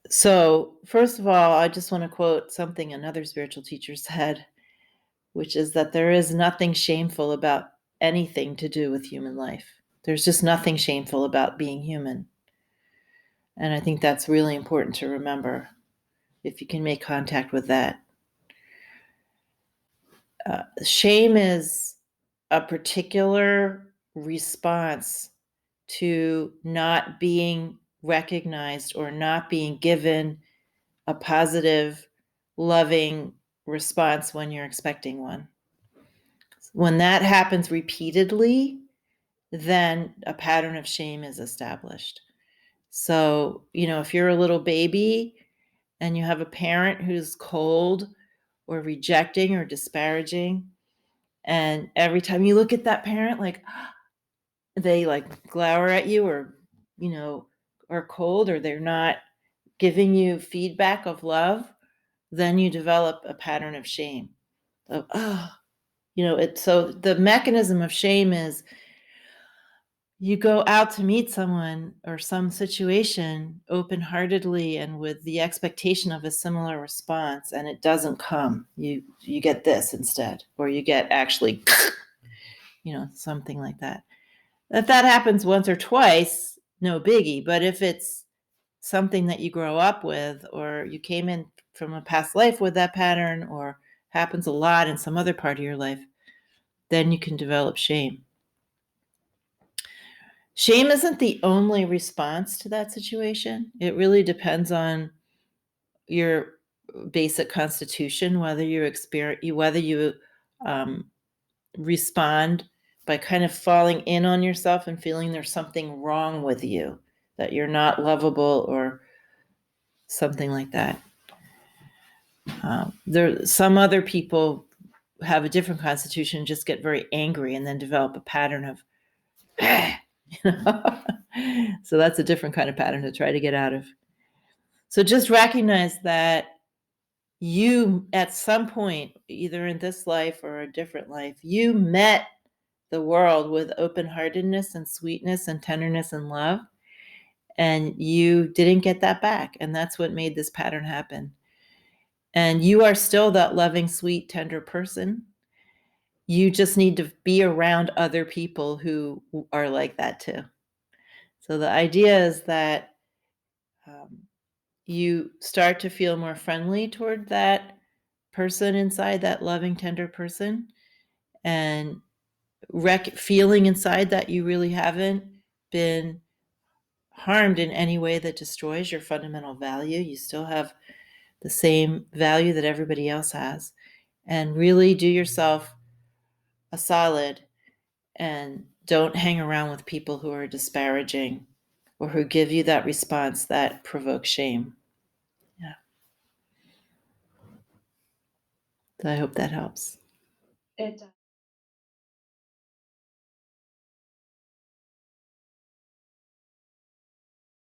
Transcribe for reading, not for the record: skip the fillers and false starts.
So, first of all, I just want to quote something another spiritual teacher said, which is that there is nothing shameful about anything to do with human life. There's just nothing shameful about being human. And I think that's really important to remember if you can make contact with that. Shame is a particular response to not being recognized or not being given a positive, loving response when you're expecting one. When that happens repeatedly, then a pattern of shame is established. So, if you're a little baby and you have a parent who's cold or rejecting or disparaging, and every time you look at that parent, like they like glower at you or, you know, are cold or they're not giving you feedback of love, then you develop a pattern of shame. Of, so the mechanism of shame is you go out to meet someone or some situation open-heartedly and with the expectation of a similar response, and it doesn't come. You get this instead, or you get actually, something like that. If that happens once or twice, no biggie. But if it's something that you grow up with, or you came in from a past life with that pattern, or happens a lot in some other part of your life, then you can develop shame. Shame isn't the only response to that situation. It really depends on your basic constitution, whether you respond by kind of falling in on yourself and feeling there's something wrong with you, that you're not lovable or something like that. Some other people have a different constitution, just get very angry and then develop a pattern of so that's a different kind of pattern to try to get out of. So just recognize that you, at some point, either in this life or a different life, you met the world with open-heartedness and sweetness and tenderness and love, and you didn't get that back, and that's what made this pattern happen. And you are still that loving, sweet, tender person. You just need to be around other people who are like that too. So the idea is that you start to feel more friendly toward that person inside, that loving, tender person, and feeling inside that you really haven't been harmed in any way that destroys your fundamental value. You still have the same value that everybody else has. And really do yourself a solid and don't hang around with people who are disparaging or who give you that response that provokes shame. Yeah. So I hope that helps. It